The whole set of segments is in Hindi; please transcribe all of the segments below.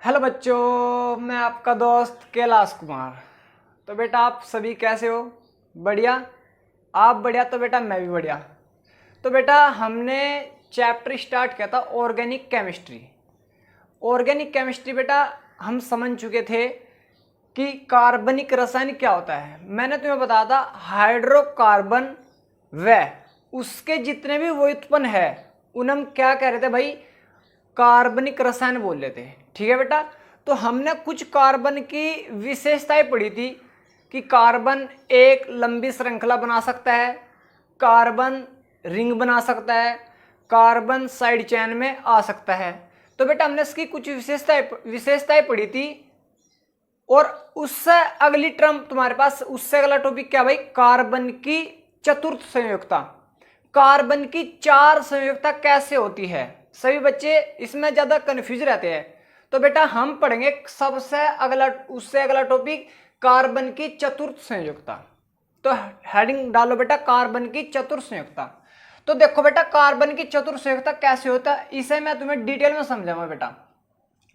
हेलो बच्चों, मैं आपका दोस्त कैलाश कुमार। तो बेटा आप सभी कैसे हो? बढ़िया। आप बढ़िया तो बेटा मैं भी बढ़िया। तो बेटा हमने चैप्टर स्टार्ट किया था ऑर्गेनिक केमिस्ट्री। ऑर्गेनिक केमिस्ट्री बेटा हम समझ चुके थे कि कार्बनिक रसायन क्या होता है। मैंने तुम्हें बताया था हाइड्रोकार्बन व उसके जितने भी व्युत्पन्न है उन्हें हम क्या कह रहे थे भाई? कार्बनिक रसायन बोल लेते हैं। ठीक है बेटा। तो हमने कुछ कार्बन की विशेषताएं पढ़ी थी कि कार्बन एक लंबी श्रृंखला बना सकता है, कार्बन रिंग बना सकता है, कार्बन साइड चेन में आ सकता है। तो बेटा हमने इसकी कुछ विशेषताएं पढ़ी थी। और उससे अगली टर्म तुम्हारे पास, उससे अगला टॉपिक क्या भाई? कार्बन की चतुर्थ संयुक्ता। कार्बन की चार संयुक्ता कैसे होती है? सभी बच्चे इसमें ज्यादा कंफ्यूज रहते हैं। तो बेटा हम पढ़ेंगे सबसे अगला, उससे अगला टॉपिक कार्बन की चतुर्थ संयुक्ता। तो हेडिंग डालो बेटा कार्बन की चतुर्थ संयुक्ता। तो देखो बेटा कार्बन की चतुर्थ संयुक्ता कैसे होता है इसे मैं तुम्हें डिटेल में समझाऊंगा बेटा।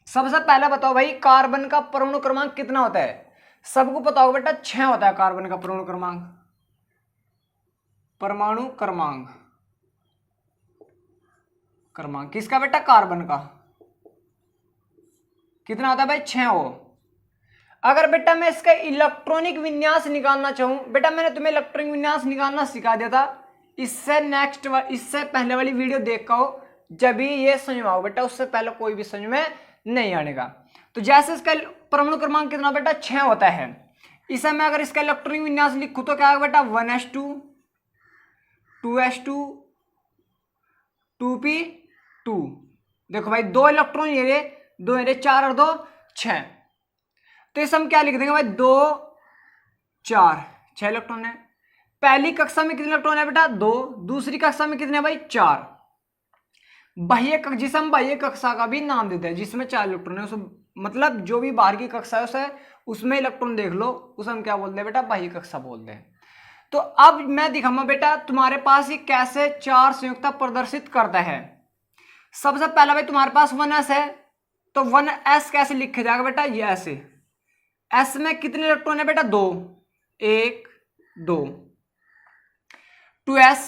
सबसे पहले बताओ भाई कार्बन का परमाणु क्रमांक कितना होता है? सबको पता होगा बेटा 6 होता है कार्बन का परमाणु क्रमांक। परमाणु क्रमांक किसका बेटा? कार्बन का। कितना होता है भाई? 6 हो। अगर बेटा मैं इसका इलेक्ट्रॉनिक विन्यास निकालना चाहूं, बेटा मैंने तुम्हें इलेक्ट्रॉनिक विन्यास निकालना सिखा दिया था। इससे पहले वाली वीडियो देखा हो जब भी ये समझ में आओ बेटा, उससे पहले कोई भी समझ में नहीं आनेगा। तो जैसे इसका परमाणु क्रमांक कितना बेटा? 6 होता है। इसे मैं अगर इसका इलेक्ट्रॉनिक विन्यास लिखूं तो क्या होगा बेटा? 1s2 2s2 2p2। देखो भाई दो इलेक्ट्रॉन ये दो, ये 4 और 2 6। तो इसे हम क्या लिख देंगे भाई? 2 4 6 इलेक्ट्रॉन है। पहली कक्षा में कितने इलेक्ट्रॉन है बेटा? 2। दूसरी कक्षा में कितने भाई? 4। बाह्य कक्षा, जिसे हम बाह्य कक्षा का भी नाम देते हैं, जिसमें 4 इलेक्ट्रॉन है, उस मतलब जो भी बाहर की कक्षा है उसे, उसमें इलेक्ट्रॉन देख लो, उसे हम क्या बोलते हैं बेटा? बाह्य कक्षा बोलते हैं। तो अब मैं दिखाऊंगा बेटा तुम्हारे पास ये कैसे चार संयुक्ता प्रदर्शित करता है। सबसे पहला भाई तुम्हारे पास 1s है, तो 1s कैसे लिखा जाएगा बेटा? ये ऐसे। s में कितने इलेक्ट्रॉन है बेटा? 2 1 2। 2s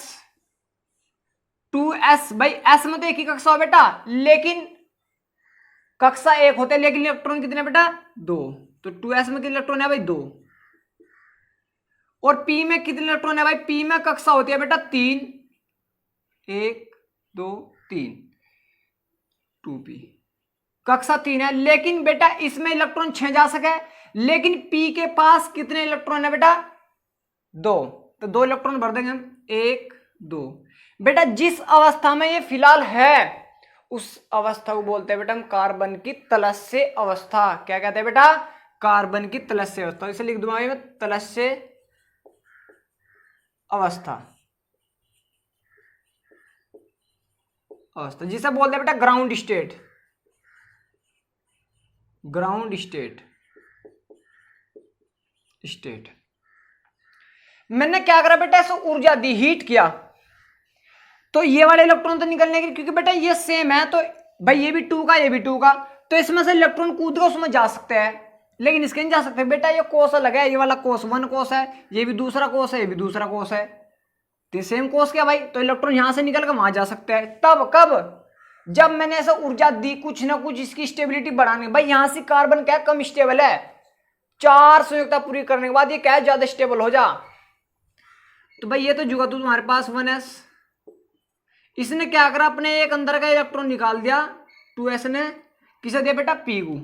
2s भाई s में तो एक ही कक्षा हो बेटा, लेकिन कक्षा एक होते हैं, लेकिन इलेक्ट्रॉन कितने बेटा? 2। तो 2s में कितने इलेक्ट्रॉन है भाई? 2। और p में कितने इलेक्ट्रॉन है भाई? p में कक्षा होती है बेटा 3 1 2 3 2p। कक्षा 3 है, लेकिन बेटा इसमें इलेक्ट्रॉन 6 जा सके, लेकिन p के पास कितने इलेक्ट्रॉन है बेटा? 2। तो 2 इलेक्ट्रॉन भर देंगे हम 1 2। बेटा जिस अवस्था में ये फिलहाल है उस अवस्था को बोलते हैं बेटा हम कार्बन की तलस्य अवस्था। क्या कहते हैं बेटा? कार्बन की तलस्य अवस्था। इसे लिख दूंगा मैं तलस्य अवस्था, जिसे बोलते हैं बेटा ग्राउंड स्टेट। ग्राउंड स्टेट मैंने क्या करा बेटा? इसे ऊर्जा दी, हीट किया, तो ये वाले इलेक्ट्रॉन तो निकलने के, क्योंकि बेटा ये सेम है, तो भाई ये भी 2 का ये भी 2 का, तो इसमें से इलेक्ट्रॉन कूद कर उसमें जा सकते हैं, लेकिन इसके नहीं जा सकते बेटा। ये कोष अलग है, ये वाला कोष 1 कोष है, ये भी दूसरा कोष है, ये भी दूसरा कोष है, तो सेम कोष क्या भाई? तो इलेक्ट्रॉन यहां से निकल कर वहां जा सकते हैं। तब कब? जब मैंने ऐसा ऊर्जा दी कुछ ना कुछ इसकी स्टेबिलिटी बढ़ाने। भाई यहां से कार्बन क्या कम स्टेबल है, 4 संयुक्ता पूरी करने के बाद ये क्या ज्यादा स्टेबल हो जा। तो भाई ये तो जुगा तू तुम्हारे पास 1s, इसने क्या करा? अपने एक अंदर का इलेक्ट्रॉन निकाल दिया, 2s ने किसे दिया बेटा? p को।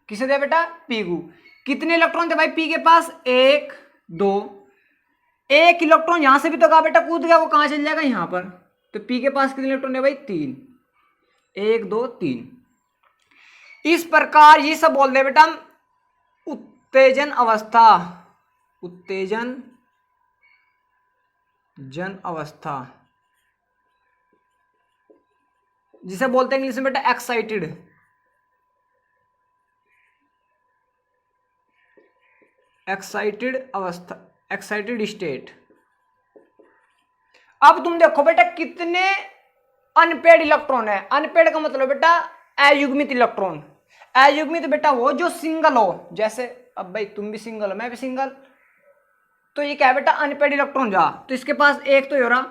किसे दिया बेटा? p को। कितने इलेक्ट्रॉन थे भाई p के पास? 1 2। एक इलेक्ट्रॉन यहां से भी तो कहा बेटा कूद गया, वो कहां चल जाएगा? यहां पर। तो p के पास कितने इलेक्ट्रॉन है भाई? 3 1 2 3। इस प्रकार ये सब बोल दे बेटा हम उत्तेजन अवस्था, उत्तेजन जन अवस्था, जिसे बोलते हैं इंग्लिश में बेटा एक्साइटेड, एक्साइटेड अवस्था, एक्साइटेड स्टेट। अब तुम देखो बेटा कितने अनपेड इलेक्ट्रॉन है। अनपेड का मतलब बेटा अयुग्मित इलेक्ट्रॉन। अयुग्मित बेटा वो जो सिंगल हो, जैसे अब भाई तुम भी सिंगल हो मैं भी सिंगल, तो ये क्या है बेटा अनपेड इलेक्ट्रॉन जा। तो इसके पास एक तो हो रहा,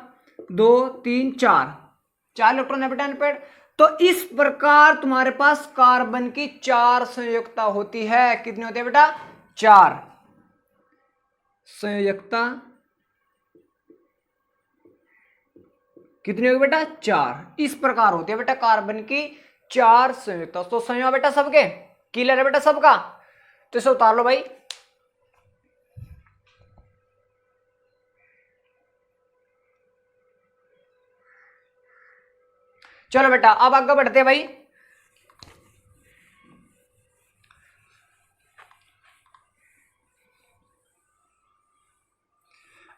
2 3 4, 4 इलेक्ट्रॉन है बेटा अनपेड। तो इस प्रकार तुम्हारे पास कार्बन की 4 संयोजकता होती है। कितनी होती है बेटा? 4 संयोजकता। कितनी होगी बेटा? 4। इस प्रकार होती है बेटा कार्बन की 4 संयोजकता। तो संयोग बेटा सबके क्लियर है बेटा सबका? तो इसे उतार लो भाई। चलो बेटा अब आगे बढ़ते हैं भाई।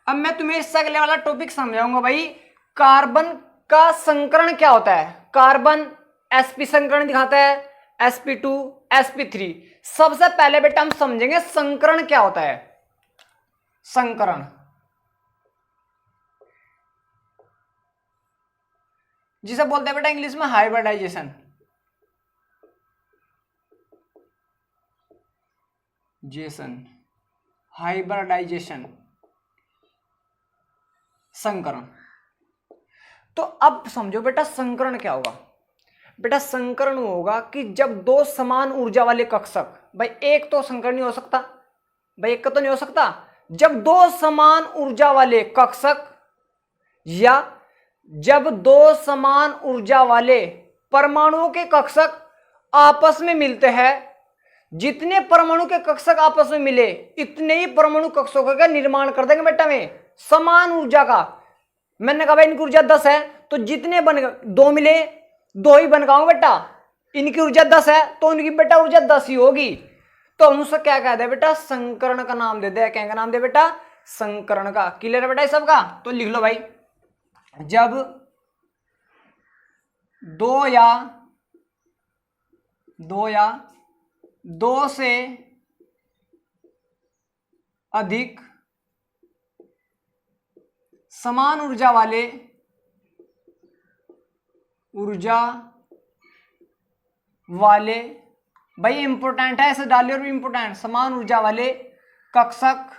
अब मैं तुम्हें इससे अगले वाला टॉपिक समझाऊंगा भाई। कार्बन का संकरण क्या होता है? कार्बन sp संकरण दिखाता है, sp2 sp3। सबसे पहले बेटा हम समझेंगे संकरण क्या होता है। संकरण जिसे बोलते हैं बेटा इंग्लिश में हाइब्रिडाइजेशन। हाइब्रिडाइजेशन संकरण। तो अब समझो बेटा संकरण क्या होगा। बेटा संकरण होगा कि जब दो समान ऊर्जा वाले कक्षक, भाई एक तो संकरण नहीं हो सकता, भाई एक का तो नहीं हो सकता। जब दो समान ऊर्जा वाले कक्षक या जब दो समान ऊर्जा वाले परमाणुओं के कक्षक आपस में मिलते हैं, जितने परमाणु के कक्षक आपस में मिले इतने ही परमाणु कक्षकों का निर्माण कर देंगे बेटा में समान ऊर्जा का। मैंने कहा भाई इनकी ऊर्जा 10 है, तो जितने बन दो मिले 2 ही बन पाऊंगा बेटा। इनकी ऊर्जा 10 है तो उनकी बेटा ऊर्जा 10 ही होगी। तो हम उसका क्या कहते हैं बेटा? संकरण का नाम दे दे। क्या का नाम दे बेटा? संकरण का। क्लियर है बेटा इस सबका? तो लिख लो भाई। जब दो या दो से अधिक समान ऊर्जा वाले भाई इंपोर्टेंट है, ऐसे डालिए और इंपोर्टेंट। समान ऊर्जा वाले कक्षक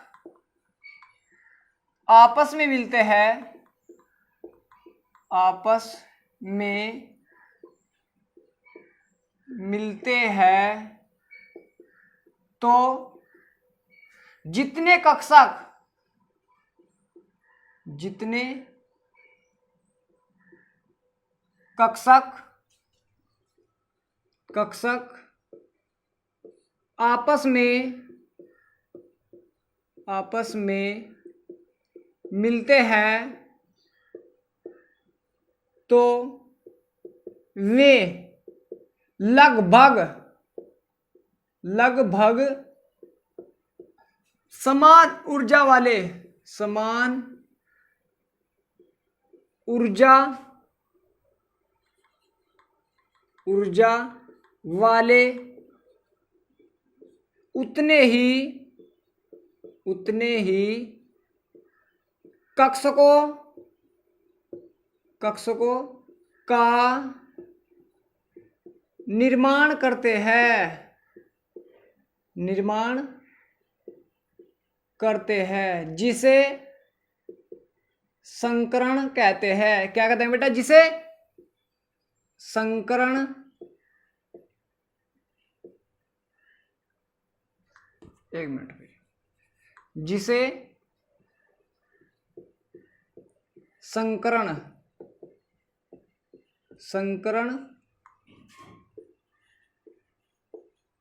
आपस में मिलते हैं, तो जितने कक्षक आपस में मिलते हैं तो वे लगभग समान ऊर्जा वाले उतने ही कक्षकों का निर्माण करते हैं, जिसे संकरण कहते हैं। क्या कहते हैं बेटा? जिसे संकरण, एक मिनट, जिसे संकरण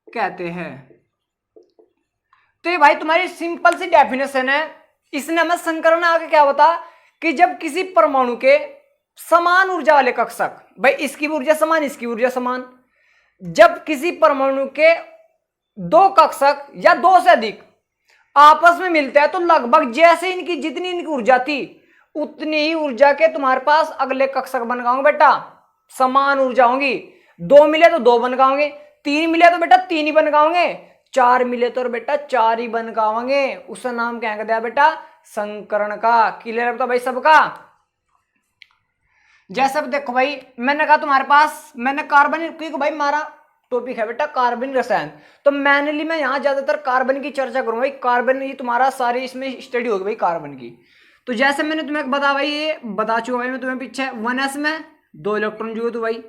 कहते हैं। तो ये भाई तुम्हारी सिंपल सी डेफिनेशन है। इसने हमें संकरण आगे क्या बता कि जब किसी परमाणु के समान ऊर्जा वाले कक्षक, भाई इसकी ऊर्जा समान इसकी ऊर्जा समान, जब किसी परमाणु के दो कक्षक या दो से अधिक आपस में मिलते हैं तो लगभग जैसे इनकी जितनी इनकी ऊर्जा थी उतनी ही ऊर्जा के तुम्हारे पास अगले कक्षक बन गाओगे बेटा। समान ऊर्जा होंगी। 2 मिले तो 2 बन गाओगे, 3 मिले तो बेटा 3 ही बन गाओगे, 4 मिले तो बेटा 4 ही बन गाओगे। उसका नाम क्या कर दिया बेटा? संकरण का। क्लियर है तो भाई सबका? जैसे अब देखो भाई, मैंने कहा तुम्हारे पास, मैंने कार्बन, क्योंकि भाई हमारा टॉपिक है बेटा कार्बन रसायन, तो मैनली मैं यहाँ ज्यादातर कार्बन की चर्चा करूंगा भाई। कार्बन ये तुम्हारा सारी इसमें स्टडी होगी भाई कार्बन की। तो जैसे मैंने तुम्हें बता भाई, ये बता चुका भाई मैं तुम्हें पीछे, 1s में 2 इलेक्ट्रॉन जुड़े तो भाई,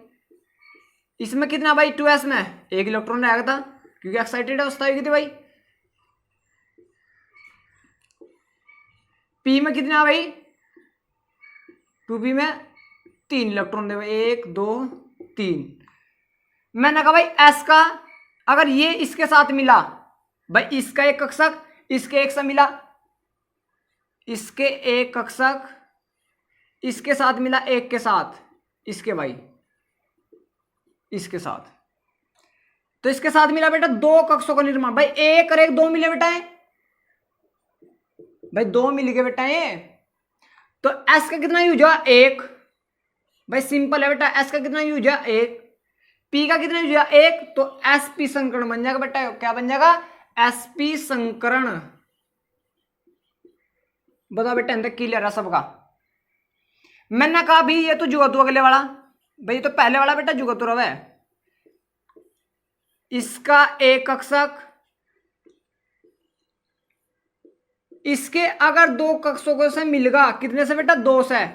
इसमें कितना भाई 2s में 1 इलेक्ट्रॉन रहेगा था, क्योंकि एक्साइटेड अवस्था होगी थी भाई। पी में कितना भाई, 2p में 3 इलेक्ट्रॉन दे भाई, 1 2 3। मैंने कहा भाई एस का अगर ये इसके साथ मिला भाई, इसका एक कक्षक इसके एक से मिला, इसके एक कक्षक इसके साथ मिला, एक के साथ इसके भाई, इसके साथ, तो इसके साथ मिला बेटा 2 कक्षों का निर्माण भाई। 1 और 1 2 मिले बेटा है भाई, 2 मिल गए बेटा ये। तो एस का कितना यूज हुआ 1 भाई, सिंपल है बेटा। एस का कितना यूज हुआ 1, पी का कितना यूज हुआ 1, तो एसपी संकरण बन जाएगा बेटा। क्या बन जाएगा, एसपी संकरण। बताओ बेटा अंदर क्लियर है सबका। मैंने कहा भी ये तो जुगा तो अगले वाला भाई, ये तो पहले वाला बेटा जुगा तो रहा है। इसका एक कक्षक, इसके अगर 2 कक्षकों से मिलेगा, कितने से बेटा 2 से,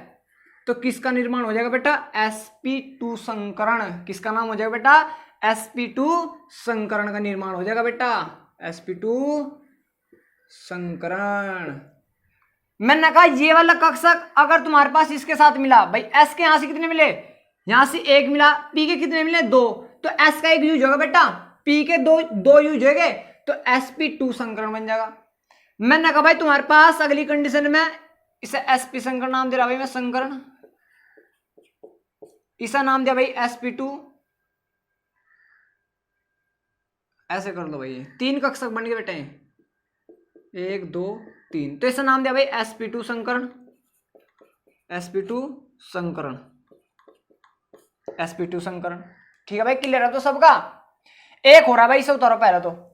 तो किसका निर्माण हो जाएगा बेटा sp2 संकरण। किसका नाम हो जाएगा बेटा sp2 संकरण का निर्माण हो जाएगा बेटा, sp2 संकरण। मैंने कहा ये वाला कक्षक अगर तुम्हारे पास इसके साथ मिला भाई, s के यहां से कितने मिले, यहां से 1 मिला, p के कितने मिले 2, तो s का एक यूज होगा बेटा, p के 2 यूज हो गए, तो sp2 संकरण बन जाएगा। मैंने कहा भाई तुम्हारे पास अगली कंडीशन में इसे sp संकरण नाम दे रहा भाई मैं, संकरण, इसका नाम दिया भाई sp2, ऐसे कर लो भाई, 3 कक्षक बन गए बेटे, 1 2 3, तो इसका नाम दिया भाई sp2 संकरण, sp2 संकरण, sp2 संकरण। ठीक है भाई, क्लियर है तो सबका। एक हो रहा भाई, इसे उतारो पहले तो,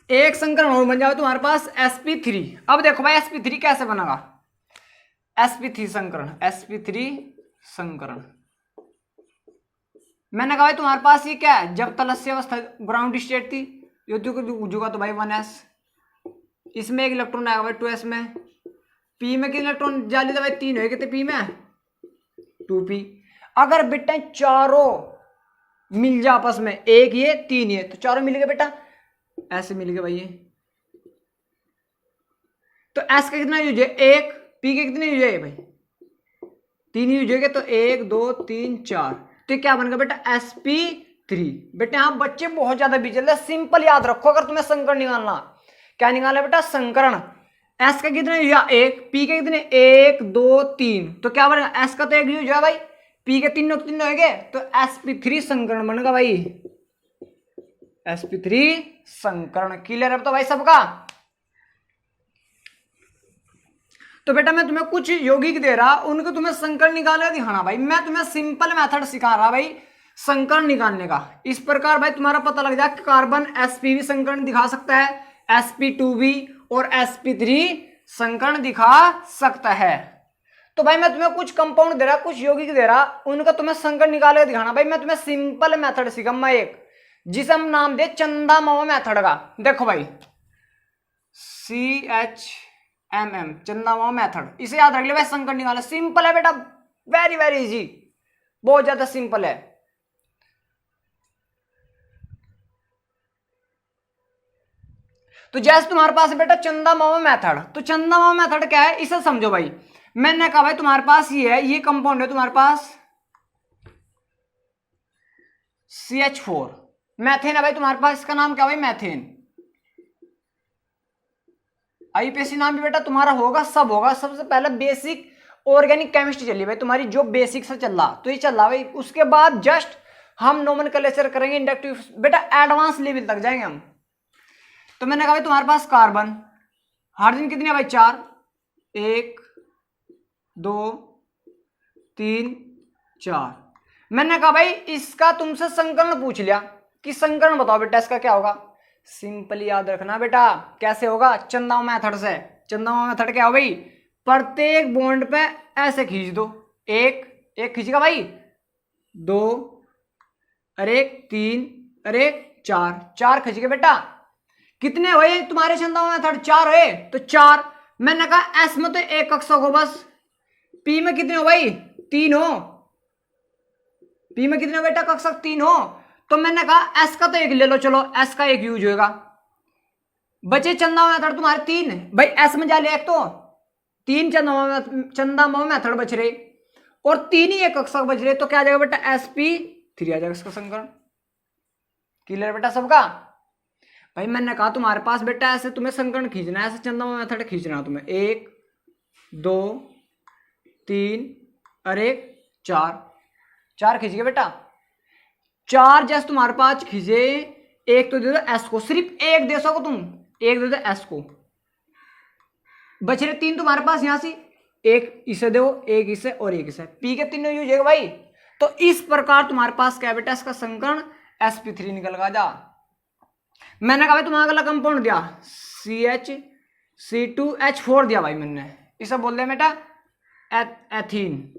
एक संकरण और बन जाओ तुम्हारे पास sp3। अब देखो भाई sp3 कैसे बनेगा, sp3 संकरण, sp3 संकरण। मैंने कहा भाई तुम्हारे पास ये क्या है, जब तलस्य अवस्था ग्राउंड स्टेट थी, जुगा तो भाई 1s, इसमें 1 इलेक्ट्रॉन आएगा भाई 2s में, p में कितने इलेक्ट्रॉन जाली था भाई 3 हो गए थे, p में 2p। अगर बेटा चारों मिल जाए आपस में, 1 ये 3 ये, तो चारों मिल गए बेटा, ऐसे मिल गए भाई ये। तो s का कितना यूज है 1, p के कितने यूज है भाई 3 यूज है, तो 1 2 3 4, तो क्या बनेगा बेटा sp3। बेटा यहाँ बच्चे बहुत ज्यादा बिजी, सिंपल याद रखो अगर तुम्हें संकरण निकालना। क्या निकालना बेटा, संकरण। s का कितने यूज है 1, p के कितने 1 2 3, तो क्या बनेगा, s का तो 1 यूज है भाई, p के 3 हो गए, तो sp3 संकरण बनेगा भाई, sp3 संकरण। क्लियर है तो भाई सबका। तो बेटा मैं तुम्हें कुछ यौगिक दे रहा, उनको तुम्हें संकरण निकालने दिखाना भाई। मैं तुम्हें सिंपल मेथड सिखा रहा भाई संकरण निकालने का। इस प्रकार भाई तुम्हारा पता लग जाए कि कार्बन sp भी संकरण दिखा सकता है, sp2 भी और sp3 संकरण दिखा सकता है। तो भाई मैं तुम्हें कुछ कंपाउंड दे रहा, कुछ यौगिक दे रहा, उनका तुम्हें संकरण निकाल के दिखाना भाई। मैं तुम्हें सिंपल मेथड सिखाऊंगा एक, जिसे हम नाम दे चंदा मामा मेथड का। देखो भाई CHMM चंदा मामा मेथड, इसे याद रख ले भाई, संकरण निकालना सिंपल है बेटा, वेरी वेरी इजी, बहुत ज्यादा सिंपल है। तो जैसे तुम्हारे पास बेटा चंदा मामा मेथड, तो चंदा मामा मेथड क्या है इसे समझो भाई। मैंने कहा भाई तुम्हारे पास ये है, ये कंपाउंड है तुम्हारे पास CH4 मैथेन है भाई तुम्हारे पास, इसका नाम क्या भाई मैथेन। आईपीएससी नाम भी बेटा तुम्हारा होगा, सब होगा। सबसे पहले बेसिक ऑर्गेनिक केमिस्ट्री चली भाई तुम्हारी, जो बेसिक से चल रहा तो ये चल रहा भाई। उसके बाद जस्ट हम नोमेनक्लेचर करेंगे, इंडक्टिव बेटा एडवांस लेवल तक जाएंगे हम। तो मैंने कहा भाई तुम्हारे पास कार्बन, हाइड्रोजन कितनी है भाई 4, 1 2 3 4। मैंने कहा भाई इसका तुमसे संकरण पूछ लिया कि संकरण बताओ बेटा इसका क्या होगा। सिंपली याद रखना बेटा, कैसे होगा, चंदा मेथड से। चंदा मेथड क्या हो भाई, प्रत्येक बॉन्ड पे ऐसे खींच दो, एक एक खींचेगा भाई, दो, अरे एक तीन, अरे एक चार, चार खींच के बेटा। कितने हुए तुम्हारे चंदा मेथड? चार हुए। तो चार, मैंने कहा एस में तो एक कक्षा हो बस, पी में कितने हो भाई? तीन हो। पी में कितने हो बेटा कक्षक? तीन हो। तो मैंने कहा एस का तो एक ले लो, चलो एस का एक यूज होगा। बचे चंदा मेथड तुम्हारे तीन भाई, एस में जा ले एक, तो तीन चंदा मेथड बच रहे और तीन ही एक कक्षक बच रहे। तो क्या आ जाएगा बेटा? sp3 आ जाएगा इसका संकरण। क्लियर बेटा सबका? भाई मैंने कहा तुम्हारे पास बेटा ऐसे तुम्हें संकरण खींचना है, ऐसे चंदा मेथड खींचना है तुम्हें, एक दो तीन और एक चार, चार खींच गए बेटा। चार जैसे तुम्हारे पास खींचे, एक तो दे दो एस को, सिर्फ एक दे सको तुम, एक दे दो एस को। बच रहे तीन तुम्हारे पास यहां से, एक इसे दो, एक इसे और एक इसे, पी के तीनों यूज है भाई। तो इस प्रकार तुम्हारे पास क्या बेटा? इसका संकरण sp3 निकल गा जा। मैंने कहा भाई तुम्हारा अगला कंपाउंड दिया CH2H4 दिया भाई मैंने, इसे बोल दिया बेटा एथीन।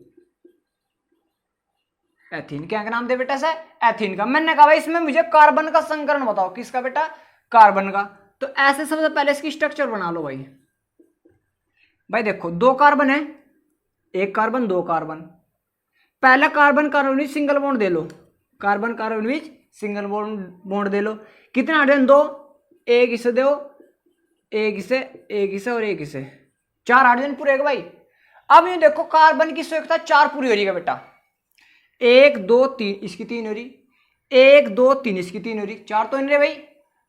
एथीन क्या नाम दे बेटा? से एथीन का। मैंने कहा भाई इसमें मुझे कार्बन का संकरण बताओ। किसका बेटा? कार्बन का। तो ऐसे सबसे पहले इसकी स्ट्रक्चर बना लो भाई। भाई देखो दो कार्बन है, एक कार्बन दो कार्बन, पहला कार्बन कार्बन बीच सिंगल बॉन्ड दे लो, कार्बन कार्बन बीच सिंगल बॉन्ड दे लो। कितने हाइड्रोजन? दो, एक इसे दो, एक इसे और एक इसे, चार हाइड्रोजन पूरे भाई। अब ये देखो कार्बन की संयुक्ता चार पूरी हो रही है बेटा, एक दो तीन इसकी तीन हो रही, एक दो तीन इसकी तीन हो रही, चार तो इनरे भाई।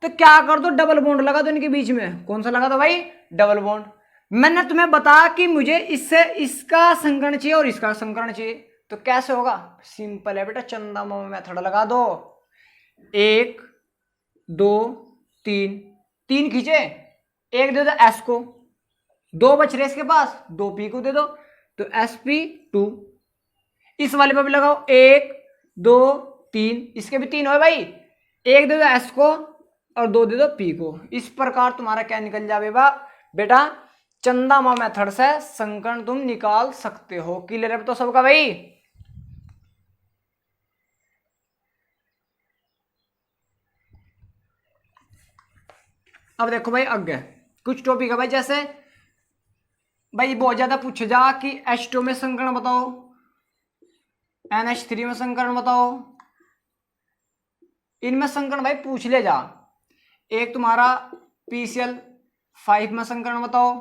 तो क्या कर दो? डबल बॉन्ड लगा दो इनके बीच में। कौन सा लगा दो भाई? Double bond. मैंने तुम्हें बताया कि मुझे इससे इसका संकरण चाहिए और इसका संकरण चाहिए, तो कैसे होगा? सिंपल है बेटा, चंदा मामा मेथड लगा दो। एक दो तीन, तीन खींचे, एक दे दो एस को, दो बच रहे इसके पास, दो पी को दे दो, तो sp2। इस वाले पर भी लगाओ, एक दो तीन, इसके भी तीन हो भाई, एक दे दो एस को और दो दे दो पी को। इस प्रकार तुम्हारा क्या निकल जाएगा बेटा? चंदा मामा मेथड से संकरण तुम निकाल सकते हो। क्लियर है तो सबका भाई? अब देखो भाई आगे कुछ टॉपिक है भाई, जैसे भाई बहुत ज्यादा पूछे जा कि H2 में संकरण बताओ, NH3 में संकरण बताओ, इनमें संकरण भाई पूछ ले जा। एक तुम्हारा PCl5 में संकरण बताओ।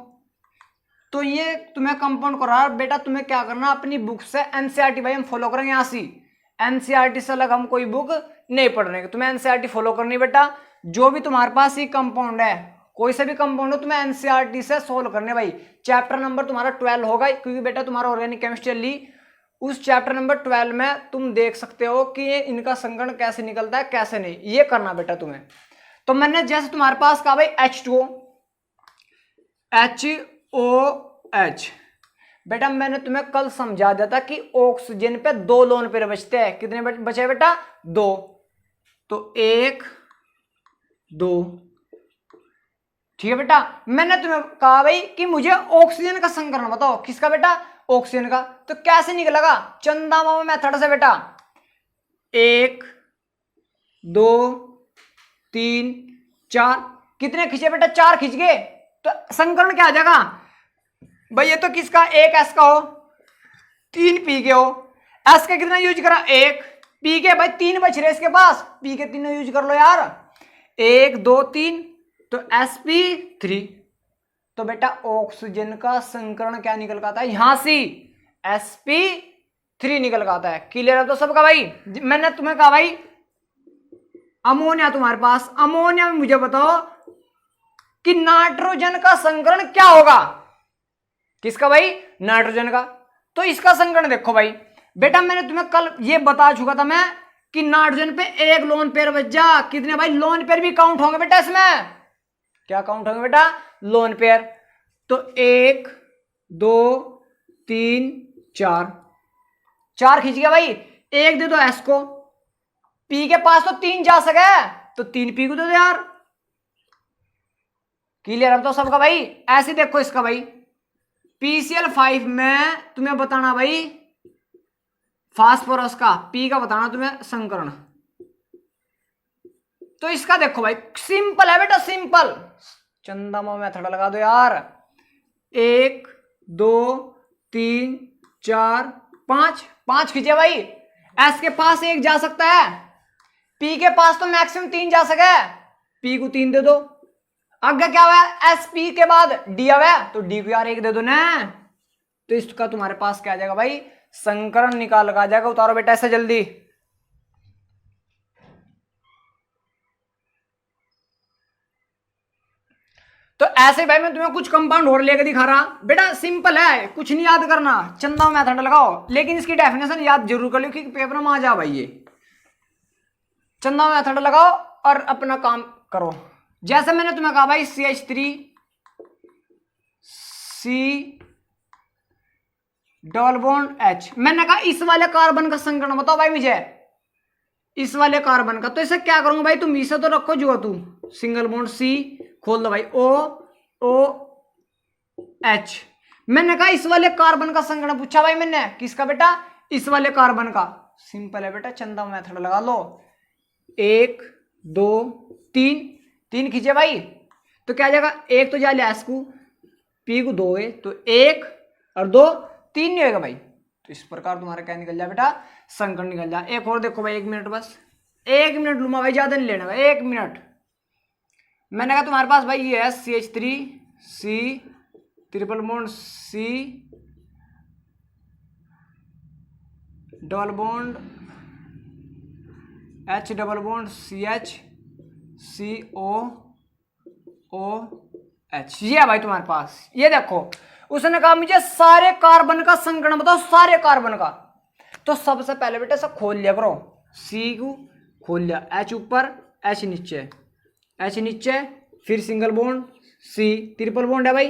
तो ये तुम्हें कंपाउंड करा बेटा, तुम्हें क्या करना? अपनी बुक से एनसीईआरटी भाई हम फॉलो करेंगे। यहाँ सी एनसीईआरटी से अलग हम कोई बुक नहीं पढ़ रहे, तुम्हें एनसीईआरटी फॉलो करनी बेटा। जो भी तुम्हारे पास ये कंपाउंड है, कोई से भी कंपाउंड हो, तुम्हें एनसीईआरटी से सोल्व करने भाई। चैप्टर नंबर तुम्हारा 12 होगा, क्योंकि बेटा तुम्हारा ऑर्गेनिक केमिस्ट्री ली, उस चैप्टर नंबर 12 में तुम देख सकते हो कि ये इनका संकरण कैसे निकलता है कैसे नहीं, ये करना बेटा तुम्हें। तो मैंने जैसे तुम्हारे पास कहा भाई H2O, HOH, बेटा मैंने तुम्हें कल समझा दिया था कि ऑक्सीजन पे दो लोन पेयर बचते हैं। कितने बचे बेटा? दो। तो एक दो, ठीक है बेटा। मैंने तुम्हें कहा भाई कि मुझे ऑक्सीजन का संकरण बताओ। किसका बेटा? ऑक्सीजन का। तो कैसे निकलेगा? चंदा मामा मेथड से बेटा। एक दो तीन चार, कितने खींचे बेटा? चार खींच गए। तो संकरण क्या आ जाएगा भाई? ये तो किसका? एक एस का हो, तीन पी के हो। एस का कितना यूज करा? एक। पी के भाई तीन बच रहे इसके पास, पी के तीनों यूज कर लो यार, एक दो तीन, तो sp3। तो बेटा ऑक्सीजन का संकरण क्या निकल का आता है? यहां से sp3 निकल का आता है। क्लियर है तो सबका भाई? मैंने तुम्हें कहा भाई अमोनिया तुम्हारे पास, अमोनिया में मुझे बताओ कि नाइट्रोजन का संकरण क्या होगा? किसका भाई? नाइट्रोजन का। तो इसका संकरण देखो भाई बेटा, मैंने तुम्हें कल ये बता चुका था मैं कि नाइट्रोजन पे एक लोन पेयर बच जा। कितने भाई? लोन पेयर भी काउंट होंगे बेटा इसमें। क्या काउंट होंगे बेटा? Lone pair. तो एक दो तीन चार, चार खींच गया भाई। एक दे दो एस को, पी के पास तो तीन जा सके, तो तीन पी को दे दो यार। क्लियर अब तो सबका भाई? ऐसे देखो इसका भाई, PCl5 में तुम्हें बताना भाई फास्फोरस का, पी का बताना तुम्हें संकरण। तो इसका देखो भाई सिंपल है बेटा, सिंपल। चंदामा मेथड लगा दो यार। 1 2 3 4 5, 5 खींचे भाई। एस के पास 1 जा सकता है, पी के पास तो मैक्सिमम 3 जा सके, पी को 3 दे दो। आगे क्या हुआ, एस पी के बाद डी आवे तो डी को यार 1 दे दो ना। तो इसका तुम्हारे पास क्या आ जाएगा भाई, संकरण निकाल लगा जाएगा। उतारो बेटा ऐसे जल्दी। तो ऐसे भाई मैं तुम्हें कुछ कंपाउंड और लेके दिखा रहा बेटा, सिंपल है, कुछ नहीं याद करना, चंदा मेथड लगाओ। लेकिन इसकी डेफिनेशन याद जरूर कर लो क्योंकि पेपर में आ जा भाई। ये चंदा मेथड लगाओ और अपना काम करो। जैसे मैंने तुम्हें कहा भाई CH3 C double bond H, मैंने कहा इस वाले कार्बन का संकरण बताओ भाई मुझे, इस वाले कार्बन का। तो इसे क्या करूंगा भाई, तुम इसे तो रखो जो तू सिंगल बॉन्ड C खोल दो भाई, OH। मैंने कहा इस वाले कार्बन का संकरण पूछा भाई मैंने, किसका बेटा, इस वाले कार्बन का। सिंपल है बेटा, चंदा मेथड लगा लो। 1 2 3, 3 खींचे भाई तो क्या आ जाएगा, 1 तो जा लिया एस को, पी को 2 है तो 1 और 2 3 नहीं होगा भाई। तो इस प्रकार तुम्हारा क्या निकल जाए बेटा, संकरण निकल जाए। एक और देखो भाई, 1 मिनट बस, 1 मिनट लूंगा भाई, ज्यादा नहीं लेना भाई, 1 मिनट। मैंने कहा तुम्हारे पास भाई ये है CH3 C triple bond C double bond H double bond CH COOH, ये है भाई तुम्हारे पास। ये देखो उसने कहा मुझे सारे कार्बन का संकरण बताओ, सारे कार्बन का। तो सबसे पहले बेटा सब खोल लिया करो, C को खोल लिया, H ऊपर H नीचे, H नीचे, फिर single bond C triple bond है भाई,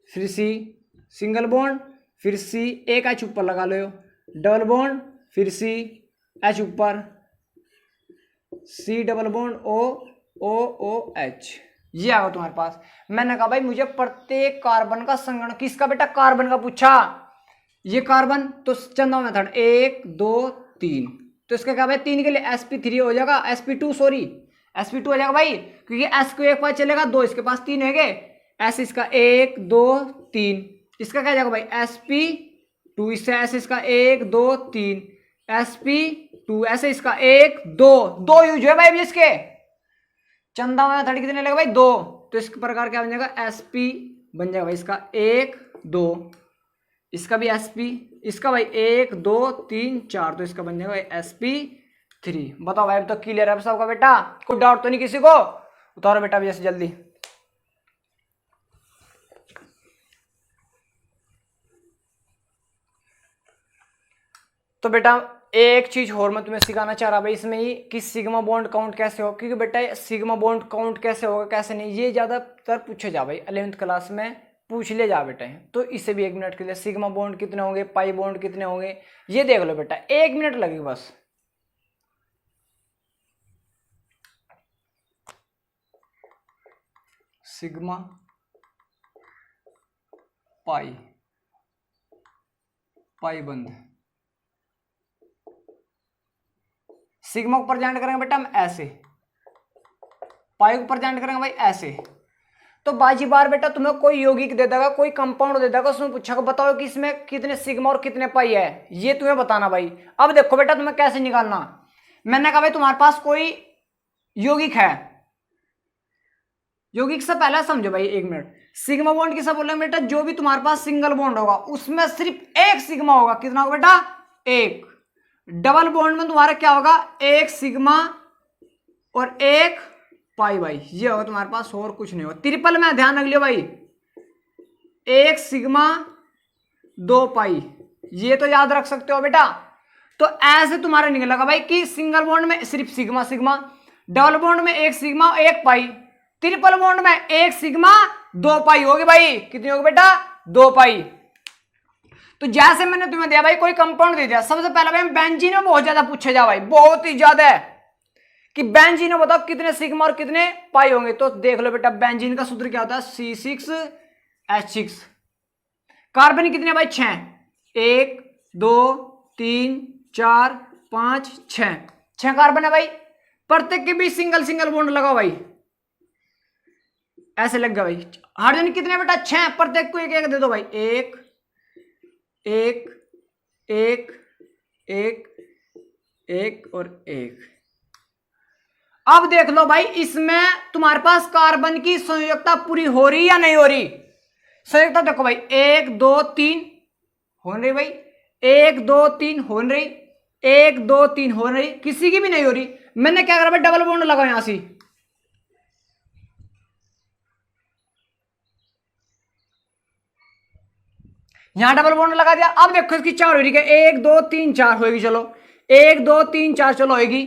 फिर C सिंगल बॉन्ड, फिर C एक H ऊपर लगा लो, डबल बॉन्ड, फिर C H ऊपर, C डबल बॉन्ड OOH, ये आएगा तुम्हारे पास। मैंने कहा भाई मुझे प्रत्येक कार्बन का संकरण, किसका बेटा, कार्बन का पूछा, ये कार्बन। तो चंदा मेथड 1 2 3, तो इसका क्या भाई 3 के लिए sp3 हो जाएगा, sp2 सॉरी sp2 हो जाएगा भाई, क्योंकि s को एक पास चलेगा, 2 इसके पास 3 है गए, s इसका 1 2 3, इसका क्या जाएगा भाई sp2, इससे s इसका 1 2 3 sp2, ऐसे इसका 1 2 यूज है भाई इसके। चंदा मेथड कितने लगेगा भाई 2, तो इस प्रकार क्या बन जाएगा sp बन जाएगा भाई इसका 1 2, इसका भी sp, इसका भाई 1 2 3 4, तो इसका बन जाएगा भाई sp3। बताओ भाई अब तो क्लियर है सबका बेटा, कोई डाउट तो नहीं किसी को, उतारो बेटा भी ऐसे जल्दी। तो बेटा एक चीज और मैं तुम्हें सिखाना चाह रहा भाई इसमें ही, कि सिग्मा बॉन्ड काउंट कैसे हो, क्योंकि बेटा सिग्मा बॉन्ड काउंट कैसे होगा कैसे नहीं, ये ज्यादातर पूछे जा भाई 11th क्लास में पूछ ले जा बेटा। तो इसे भी 1 मिनट के लिए, सिग्मा बॉन्ड कितने होंगे, पाई बॉन्ड कितने होंगे, ये देख लो बेटा, 1 मिनट लगेगा बस। सिग्मा पाई, पाई बंद, सिग्मा को प्रेजेंट करेंगे बेटा हम ऐसे, पाई को प्रेजेंट करेंगे भाई ऐसे। तो बाजी बार बेटा तुम्हें कोई यौगिक दे देगा, कोई कंपाउंड दे देगा, उसमें पूछा बताओ कि इसमें कितने सिग्मा और कितने पाई है, ये तुम्हें बताना भाई। अब देखो बेटा तुम्हें कैसे निकालना, मैंने कहा भाई तुम्हारे पास कोई यौगिक है, यौगिक से पहले समझो भाई 1 मिनट। सिग्मा बॉन्ड किसा बोल रहे हैं बेटा, जो भी तुम्हारे पास सिंगल बॉन्ड होगा उसमें सिर्फ 1 सिग्मा होगा, कितना होगा बेटा 1। डबल बॉन्ड में तुम्हारा क्या होगा, 1 सिग्मा और 1 पाई भाई, ये होगा तुम्हारे पास, और कुछ नहीं होगा। ट्रिपल में ध्यान रख लियो भाई, 1 सिग्मा 2 पाई, ये तो याद रख सकते हो बेटा। तो ऐसे तुम्हारा निकलेगा भाई कि सिंगल बॉन्ड में सिर्फ सिग्मा सिग्मा, डबल बॉन्ड में 1 सिग्मा 1 पाई, ट्रिपल बॉन्ड में 1 सिग्मा 2 पाई होगी भाई, कितनी होगी बेटा 2 पाई। तो जैसे मैंने तुम्हें दिया भाई कोई कंपाउंड दे दिया, सबसे पहले भाई बेंजीन में बहुत ज्यादा पूछे जा भाई, बहुत ही ज्यादा है कि बेंजीन में बताओ कितने सिग्मा और कितने पाई होंगे। तो देख लो बेटा बेंजीन का सूत्र क्या होता है, C6H6, कार्बन कितने भाई 6, 1 2 3 4 5 6 कार्बन है भाई। प्रत्येक के बीच सिंगल सिंगल बॉन्ड लगाओ भाई, ऐसे लग गया भाई। हाइड्रोजन कितने बेटा 6, प्रत्येक को एक एक दे दो भाई, 1 1 1 1 1 और 1। अब देख लो भाई इसमें तुम्हारे पास कार्बन की संयोजकता पूरी हो रही या नहीं हो रही। संयोजकता देखो भाई 1 2 3 हो रही भाई, 1 2 3 हो रही, 1 2 3 हो रही, किसी की भी नहीं हो रही। मैंने क्या करा भाई डबल बॉन्ड लगाओ यहां से, यहां डबल बॉन्ड लगा दिया। अब देखो इसकी 4 हो रही है, 1 2 3 4 होगी, चलो 1 2 3 4 चलो होगी।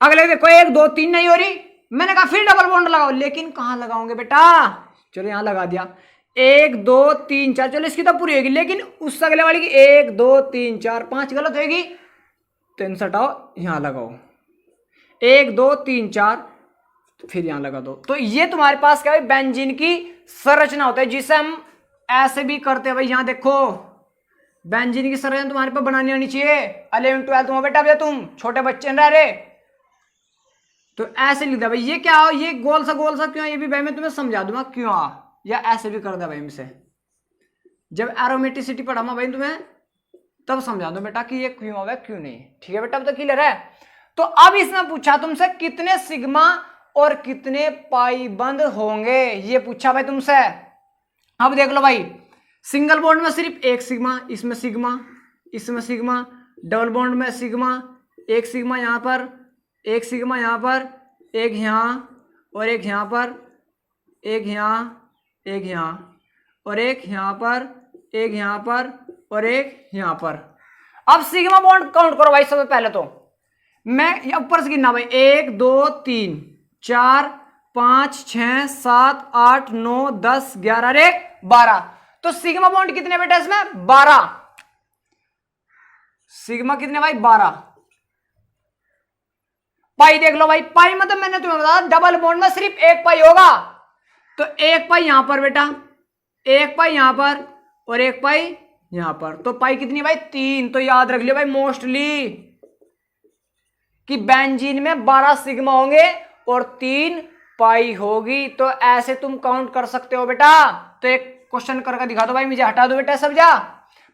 अगले देखो 1 2 3 नहीं हो रही, मैंने कहा फिर डबल बॉन्ड लगाओ, लेकिन कहां लगाओगे बेटा, चलो यहां लगा दिया 1 2 3 4, चलो इसकी तो पूरी होगी, लेकिन उस अगले वाली की 1 2 3 4 5 गलत होगी, तो इनसे हटाओ यहां लगाओ 1 2 3 4, फिर यहां लगा दो। तो ये तुम्हारे पास क्या है बेंजीन की संरचना होता है, जिसे हम ऐसे भी करते हैं भाई। यहां देखो बेंजीन की संरचना तुम्हारे पास बनानी आनी चाहिए, 11 12 में बेटा, तुम छोटे बच्चे रह रहे, तो ऐसे लिख दिया भाई। ये क्या हो, ये गोल सा क्यों, ये भी भाई मैं तुम्हें समझा दूंगा क्यों, या ऐसे भी कर दिया भाई मुझसे, जब एरोमेटिसिटी पढ़ाऊंगा भाई तुम्हें तब समझा दो बेटा कि ये क्यों होगा क्यों नहीं। ठीक है बेटा, अब तो क्लियर है। तो अब इसमें पूछा तुमसे कितने सिग्मा और कितने पाई बंद होंगे, ये पूछा भाई तुमसे। अब देख लो भाई सिंगल बॉन्ड में सिर्फ एक सिग्मा, इसमें सिग्मा, इसमें सिग्मा, डबल बॉन्ड में सिग्मा, एक सिग्मा यहां पर, एक सिग्मा यहां पर, एक यहां और एक यहां पर, एक यहां, एक यहां और एक यहां पर, एक यहां पर और एक यहां पर। अब सिग्मा बॉन्ड काउंट करो भाई। सबसे पहले तो मैं ऊपर से गिनना भाई, 1 2 3 4 5 6 7 8 9 10 11 और 1 12। तो सिग्मा बॉन्ड कितने बेटा इसमें 12, सिग्मा कितने भाई 12। पाई देख लो भाई, पाई मतलब मैंने तुम्हें बताया डबल बॉन्ड में सिर्फ एक पाई होगा, तो एक पाई यहां पर बेटा, एक पाई यहां पर और एक पाई यहां पर, तो पाई कितनी भाई 3। तो याद रख लियो भाई मोस्टली कि बेंजीन में 12 सिग्मा होंगे और 3 पाई होगी। तो ऐसे तुम काउंट कर सकते हो बेटा। तो एक क्वेश्चन करके दिखा दो भाई, मुझे हटा दो बेटा सब जा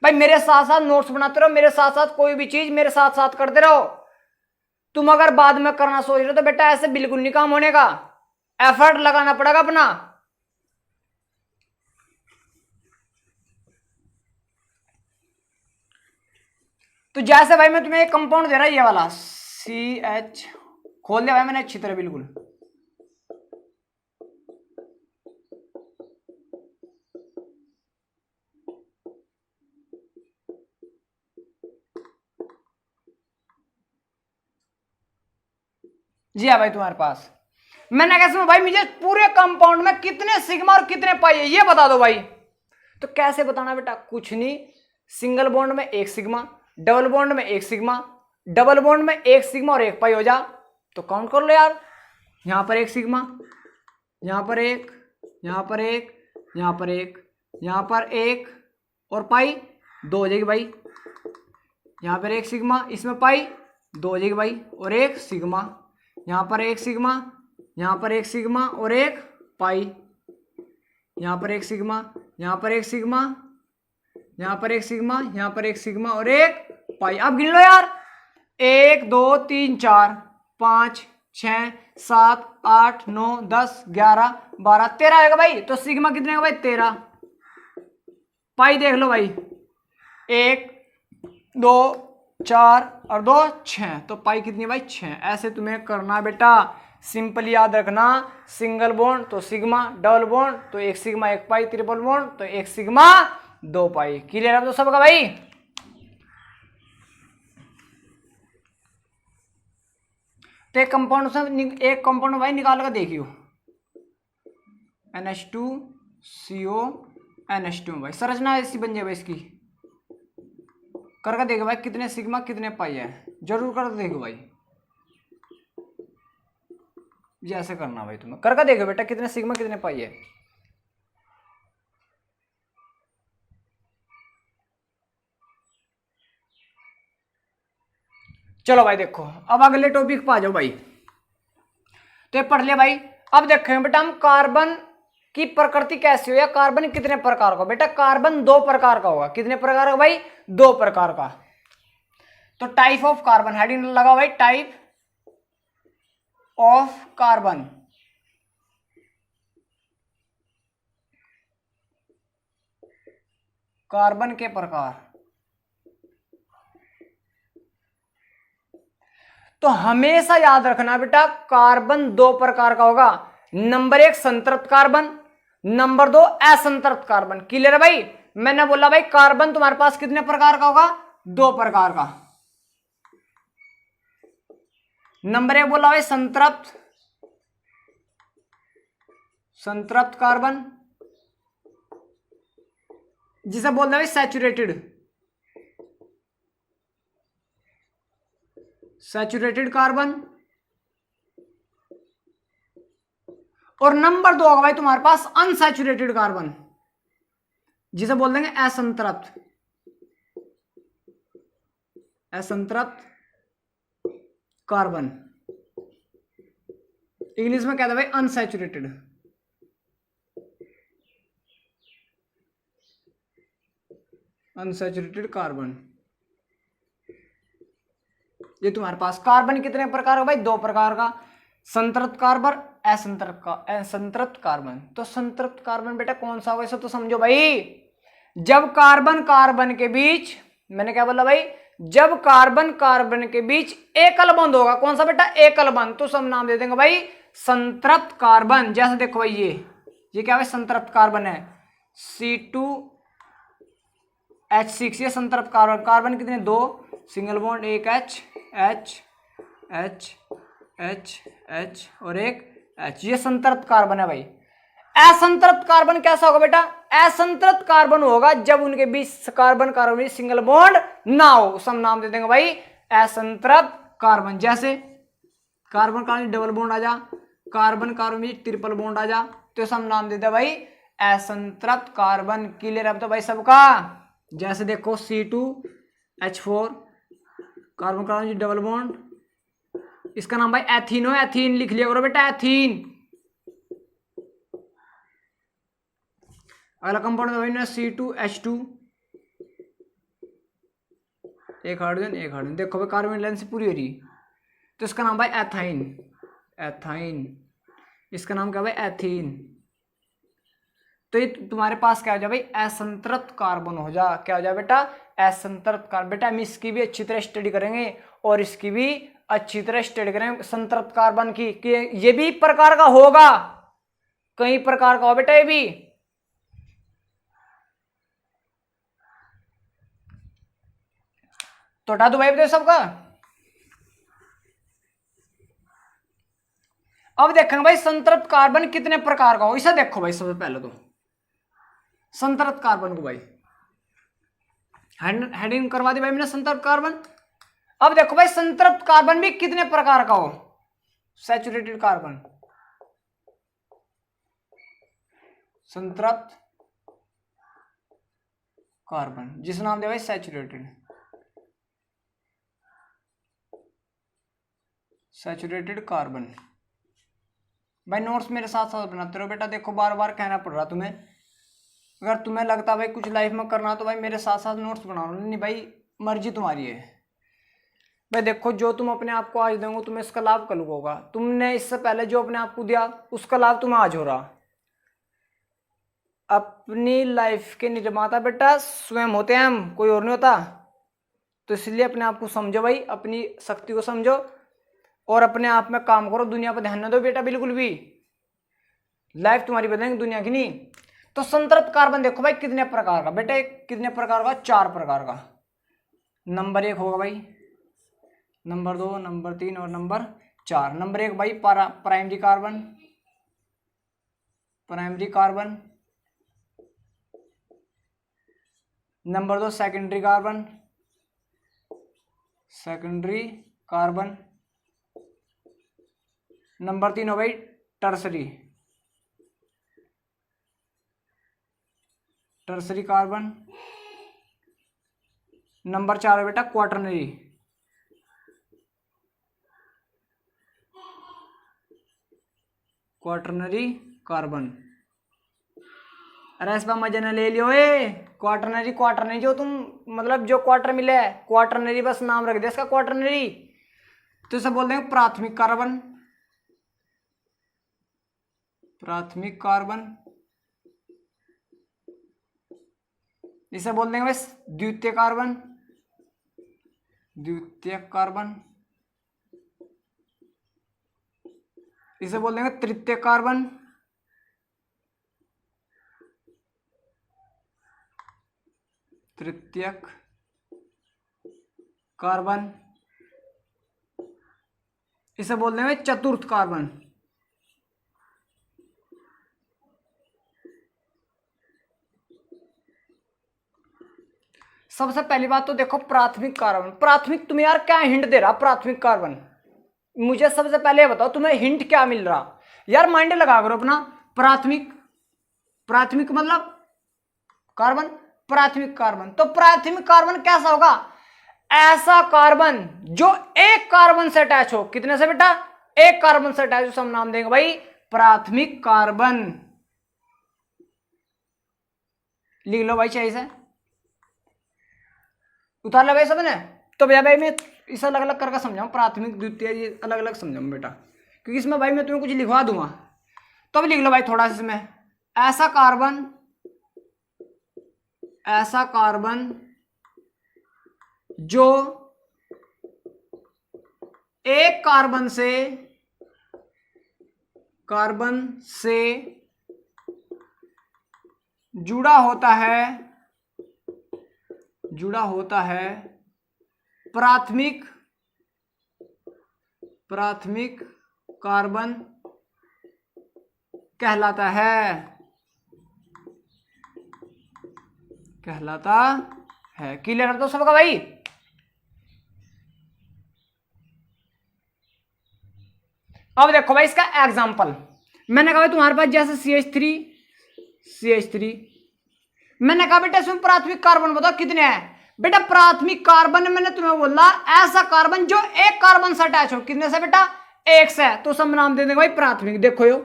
भाई, मेरे साथ साथ नोट्स बनाते रहो, मेरे साथ साथ कोई भी चीज मेरे साथ साथ करते रहो। तुम अगर बाद में करना सोच रहे हो तो बेटा ऐसे बिल्कुल नहीं काम होने का, एफर्ट लगाना पड़ेगा अपना। तो जैसे भाई मैं तुम्हें एक कंपाउंड दे रहा है, ये वाला CH, खोल दिया भाई मैंने अच्छी तरह बिल्कुल। जी हाँ भाई तुम्हारे पास मैंने कैसे भाई मुझे पूरे कंपाउंड में कितने सिग्मा और कितने पाई है ये बता दो भाई। तो कैसे बताना बेटा, कुछ नहीं, सिंगल बॉन्ड में एक सिग्मा, डबल बॉन्ड में एक सिग्मा, डबल बॉन्ड में एक सिग्मा और एक पाई हो जा, तो काउंट कर लो यार। यहां पर एक सिग्मा, यहां पर एक, यहां पर एक, यहां पर एक, यहां पर एक और पाई 2 हो जाएगी भाई। यहां पर एक सिग्मा, इसमें पाई 2 हो जाएगी भाई और एक सिग्मा, यहां पर एक सिग्मा, यहां पर एक सिग्मा और एक पाई, यहां पर एक सिग्मा, यहां पर एक सिग्मा, यहां पर एक सिग्मा, यहां पर एक सिग्मा और एक पाई। अब गिन लो यार, 1 2 3 4 5 6 7 8 9 10 11 12 13 आएगा भाई। तो सिग्मा कितने का भाई 13, पाई देख लो भाई 1 2 4 और 2 6, तो पाई कितनी भाई 6। ऐसे तुम्हें करना बेटा, सिंपल याद रखना, सिंगल बॉन्ड तो सिग्मा, डबल बॉन्ड तो एक सिग्मा एक पाई, ट्रिपल बॉन्ड तो एक सिग्मा 2 पाई। क्लियर है तो सबका भाई। तो एक कंपाउंड से एक कंपाउंड भाई निकाल कर देखियो, NH2CO NH2 भाई संरचना ऐसी बन जाए भाई इसकी, करके देखो भाई कितने सिग्मा कितने पाई है, जरूर करके देखो भाई। ये ऐसे करना भाई, तुम्हें करके देखो बेटा कितने सिग्मा कितने पाई है। चलो भाई देखो, अब अगले टॉपिक पर आ जाओ भाई। तो ये पढ़ लिया भाई। अब देखेंगे बेटा हम कार्बन की प्रकृति कैसी हो या कार्बन कितने प्रकार का। बेटा कार्बन दो प्रकार का होगा। कितने प्रकार का भाई? दो प्रकार का। तो टाइप ऑफ कार्बन, हेडिंग लगा भाई, टाइप ऑफ कार्बन। कार्बन के प्रकार। तो हमेशा याद रखना बेटा कार्बन दो प्रकार का होगा। नंबर एक संतृप्त कार्बन, नंबर दो असंतृप्त कार्बन। क्लियर है भाई? मैंने बोला भाई कार्बन तुम्हारे पास कितने प्रकार का होगा? दो प्रकार का। नंबर एक बोला भाई संतृप्त, संतृप्त कार्बन, जिसे बोलते हैं भाई सैचुरेटेड, सैचुरेटेड कार्बन। और नंबर दो होगा भाई तुम्हारे पास अनसैचुरेटेड कार्बन, जिसे बोल देंगे असंतृप्त, असंतृप्त कार्बन। इंग्लिश में कहते हैं भाई अनसैचुरेटेड, अनसैचुरेटेड कार्बन। ये तुम्हारे पास कार्बन कितने प्रकार का भाई? दो प्रकार का, संतृप्त कार्बन, असंतृप्त कार्बन। तो संतृप्त कार्बन बेटा कौन सा होगा इसे तो समझो भाई। जब कार्बन कार्बन के बीच, मैंने क्या बोला भाई, जब कार्बन कार्बन के बीच एकल बंध होगा। कौन सा बेटा? एकल बंध। तो सब नाम दे देंगे भाई संतृप्त कार्बन। जैसे देखो भाई ये क्या है? संतृप्त कार्बन है, C2H6, ये संतृप्त कार्बन। कार्बन कितने? दो, सिंगल बॉन्ड, एक H H H H H और एक H, ये संतृप्त कार्बन है भाई। असंतृप्त कार्बन कैसा होगा बेटा? असंतृप्त कार्बन होगा जब उनके बीच कार्बन कार्बन में सिंगल बॉन्ड ना हो। सब नाम दे देंगे भाई असंतृप्त कार्बन। जैसे कार्बन कार्बन डबल बॉन्ड आ जा, कार्बन कार्बन में ट्रिपल बॉन्ड आ जा, तो सब नाम दे दे भाई असंतृप्त कार्बन। क्लियर अब तो भाई सबका? जैसे देखो C2H4, carbon carbon double bond, इसका नाम भाई एथीन हो। एथीन लिख लिया करो बेटा, एथीन। अगला कंपाउंड है भाई C2H2, एक हाइड्रोजन एक हाइड्रोजन। देखो भाई कार्बन लेंथ पूरी हो रही, तो इसका नाम भाई एथाइन, एथाइन। इसका नाम क्या भाई? एथीन। तो ये तुम्हारे पास क्या हो जाए भाई? असंतृप्त कार्बन हो जा। क्या हो जाए बेटा? असंतृप्त कार्बन। बेटा हम इसकी भी अच्छी तरह स्टडी करेंगे और इसकी भी अच्छी तरह स्टडी करेंगे संतृप्त कार्बन की, कि ये भी प्रकार का होगा, कई प्रकार का हो बेटा ये भी। तो हटा दो भाई बताओ सबका। अब देखेंगे भाई संतृप्त कार्बन कितने प्रकार का हो। इसे देखो भाई सबसे पहले तो संतृप्त कार्बन को भाई हेडिंग करवा दी भाई मैंने, संतृप्त कार्बन। अब देखो भाई संतृप्त कार्बन भी कितने प्रकार का हो। सैचुरेटेड कार्बन, संतृप्त कार्बन, जिस नाम दे भाई सैचुरेटेड, सैचुरेटेड कार्बन। भाई नोट्स मेरे साथ साथ बनाते रहो बेटा। देखो बार बार कहना पड़ रहा तुम्हें। अगर तुम्हें लगता भाई कुछ लाइफ में करना तो भाई मेरे साथ साथ नोट्स बनाओ, नहीं भाई मर्जी तुम्हारी है। भाई देखो जो तुम अपने आप को आज दोगे तुम्हें इसका लाभ कल को होगा। तुमने इससे पहले जो अपने आप को दिया उसका लाभ तुम्हें आज हो रहा। अपनी लाइफ के निर्माता बेटा स्वयं होते हैं हम, कोई और नहीं होता। तो इसलिए अपने आप को समझो भाई, अपनी शक्ति को समझो और अपने आप में काम करो। दुनिया पर ध्यान न दो बेटा बिल्कुल भी। लाइफ तुम्हारी बदलेंगे, दुनिया की नहीं। तो संतृप्त कार्बन देखो भाई कितने प्रकार का बेटा, कितने प्रकार का? चार प्रकार का। नंबर एक होगा भाई, नंबर दो, नंबर तीन और नंबर चार। नंबर एक भाई primary carbon, primary carbon. Number दो secondary carbon, secondary carbon. Number तीन हो भाई टर्सरी, टर्सरी कार्बन। नंबर चार है बेटा क्वाटरनरी, क्वाटरनरी कार्बन। अरे इस बार मजा न ले लियो ए, क्वाटरनरी क्वाटरनरी जो तुम मतलब जो क्वार्टर मिले क्वाटरनरी बस नाम रख दिया इसका क्वाटरनरी, तो इसे बोल देंगे प्राथमिक कार्बन। प्राथमिक कार्बन इसे बोल देंगे बस द्वितीय कार्बन। द्वितीय कार्बन इसे बोल देंगे तृतीय कार्बन। तृतीयक कार्बन इसे बोल देंगे चतुर्थ कार्बन। सबसे पहली बात तो देखो प्राथमिक कार्बन, प्राथमिक तुम्हें यार क्या हिंट दे रहा प्राथमिक कार्बन, मुझे सबसे पहले बताओ तुम्हें हिंट क्या मिल रहा यार, माइंड लगा करो अपना। प्राथमिक, प्राथमिक मतलब कार्बन, प्राथमिक कार्बन, तो प्राथमिक कार्बन कैसा होगा? ऐसा कार्बन जो एक कार्बन से अटैच हो। कितने से बेटा? एक कार्बन से अटैच हो, सब नाम देंगे भाई प्राथमिक कार्बन। लिख लो भाई चाहिए से, उतार लो भाई सबने। तो भैया भाई मैं इसे अलग अलग करके समझाऊं, प्राथमिक द्वितीय ये अलग अलग समझाऊं बेटा, क्योंकि इसमें भाई मैं तुम्हें कुछ लिखवा दूंगा। तो अब लिख लो भाई थोड़ा सा इसमें, ऐसा कार्बन, ऐसा कार्बन जो एक कार्बन से जुड़ा होता है प्राथमिक कार्बन कहलाता है। क्लियर है तो सबका भाई? अब देखो भाई इसका एग्जांपल, मैंने कहा तुम्हारे पास जैसे CH3 मैंने कहा बेटा इसमें प्राथमिक कार्बन बताओ कितने हैं। बेटा प्राथमिक कार्बन मैंने तुम्हें बोला ऐसा कार्बन जो एक कार्बन से अटैच हो। कितने से बेटा? एक से, तो सब नाम दे देंगे भाई प्राथमिक। देखो यो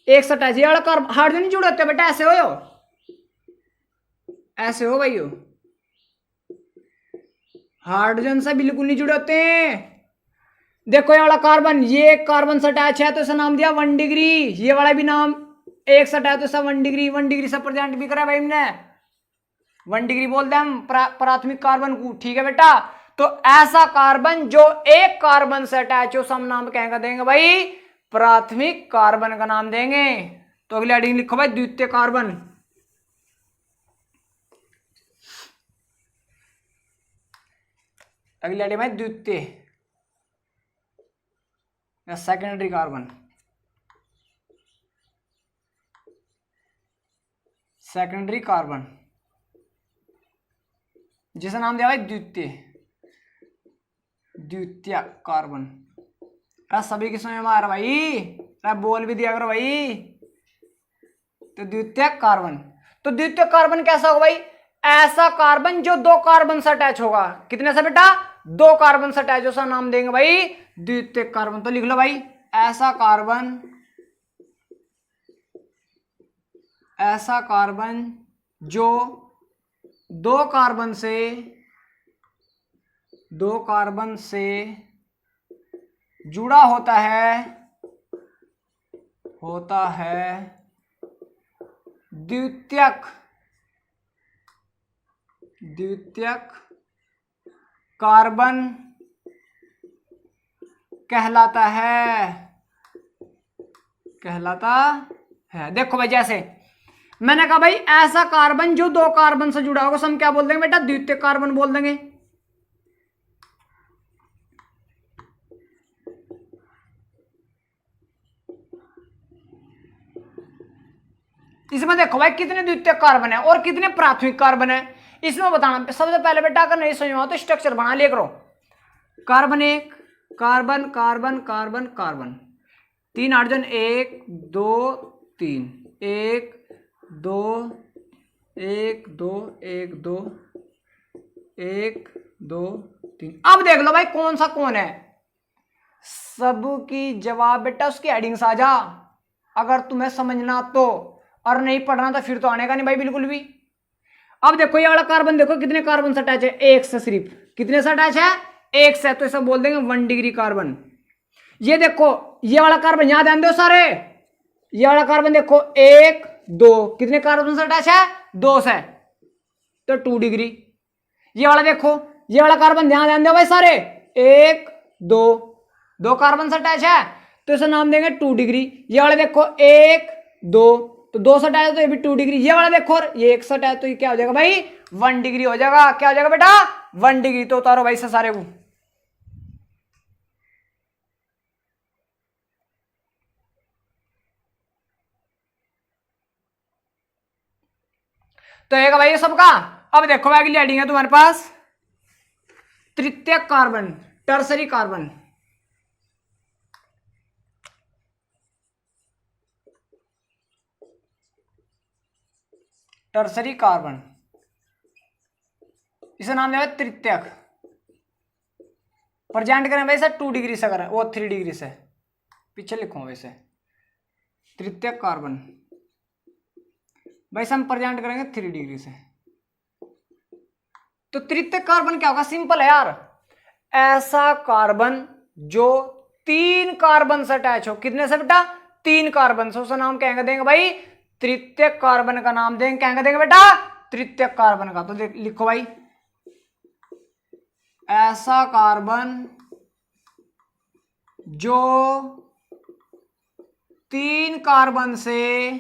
एक से अटैच, ये वाला हाइड्रोजन नहीं जुड़े होते बेटा, ऐसे हो यो, ऐसे हो भाई, यो हाइड्रोजन से बिल्कुल नहीं जुड़े होते हैं। देखो ये वाला कार्बन, ये कार्बन से अटैच है तो इसे नाम दिया 1 डिग्री। ये वाला भी नाम एक से अटैच तो इसे 1 डिग्री, 1 डिग्री से प्रेजेंट भी करा भाई हमने, 1 डिग्री बोल दे हम प्राथमिक कार्बन को। ठीक है बेटा, तो ऐसा कार्बन जो एक कार्बन से अटैच हो सब नाम कहेंगे देंगे भाई प्राथमिक कार्बन का नाम देंगे। तो अगली हेडिंग लिखो भाई द्वितीय कार्बन। अगली हेडिंग भाई द्वितीय या सेकेंडरी कार्बन। सेकेंडरी कार्बन जिसका नाम दिया भाई द्वितीय कार्बन। सभी की समझ में आ रहा भाई? बोल भी दिया करो भाई। तो द्वितीय कार्बन, तो द्वितीय कार्बन कैसा होगा भाई? ऐसा कार्बन जो दो कार्बन से अटैच होगा। कितने से बेटा? 2 कार्बन से अटैच, उसका नाम देंगे भाई द्वितीय कार्बन। तो लिख लो भाई ऐसा कार्बन जो 2 कार्बन से जुड़ा होता है द्वितीयक कार्बन कहलाता है। देखो भाई जैसे मैंने कहा भाई ऐसा कार्बन जो 2 कार्बन से जुड़ा होगा हम क्या बोल देंगे बेटा? द्वितीय कार्बन बोल देंगे। इसमें देखो भाई कितने द्वितीय कार्बन है और कितने प्राथमिक कार्बन है, इसमें बताना। सबसे पहले बेटा अगर नहीं समझ में आता तो स्ट्रक्चर बना लिया करो। Carbon 1, carbon carbon carbon carbon, 3 hydrogen, 1 2 3, 1 2 1 2 1 2 1 2 3। अब देख लो भाई कौन सा कौन है। सबकी जवाब बेटा उसकी हेडिंग आ जा। अगर तुम्हें समझना तो, और नहीं पढ़ना तो फिर तो आने का नहीं भाई बिल्कुल भी। अब देखो ये वाला कार्बन देखो कितने कार्बन से अटैच है, एक से, सिर्फ कितने से अटैच है, एक से, तो इसे बोल देंगे 1 डिग्री कार्बन। ये देखो ये वाला कार्बन यहां ध्यान दो सारे, ये वाला कार्बन देखो 1 2 कितने कार्बन से अटैच है, 2 से, तो 2 डिग्री। ये वाला देखो, ये वाला कार्बन ध्यान दो भाई सारे, 1 2 2 कार्बन से अटैच है, तो इसे नाम देंगे 2 डिग्री। ये वाला देखो 1 2, तो 2 से अटैच तो ये भी 2 डिग्री। ये वाला देखो ये 1 से अटैच तो ये क्या हो जाएगा भाई, 1 डिग्री हो जाएगा। क्या हो जाएगा बेटा, 1 डिग्री। तो उतारो भाई से सारे को। तो एक भाई ये सबका। अब देखो भाई अगली हेडिंग है तुम्हारे पास तृतीयक carbon, tertiary carbon. Tertiary carbon, इसे नाम देगा तृतीयक। प्रेजेंट करें भाई सर 2 डिग्री से करें, वो 3 डिग्री से, पीछे लिखूंगा वैसे तृतीयक कार्बन भाई हम प्रेजेंट करेंगे 3 डिग्री से। तो तृतीयक कार्बन क्या होगा, सिंपल है यार, ऐसा कार्बन जो 3 कार्बन से अटैच हो। कितने से बेटा, 3 कार्बन से, उसका नाम कहेंगे देंगे भाई तृतीयक कार्बन का नाम देंगे, कहेंगे देंगे बेटा तृतीयक कार्बन का। तो लिखो भाई ऐसा कार्बन जो 3 कार्बन से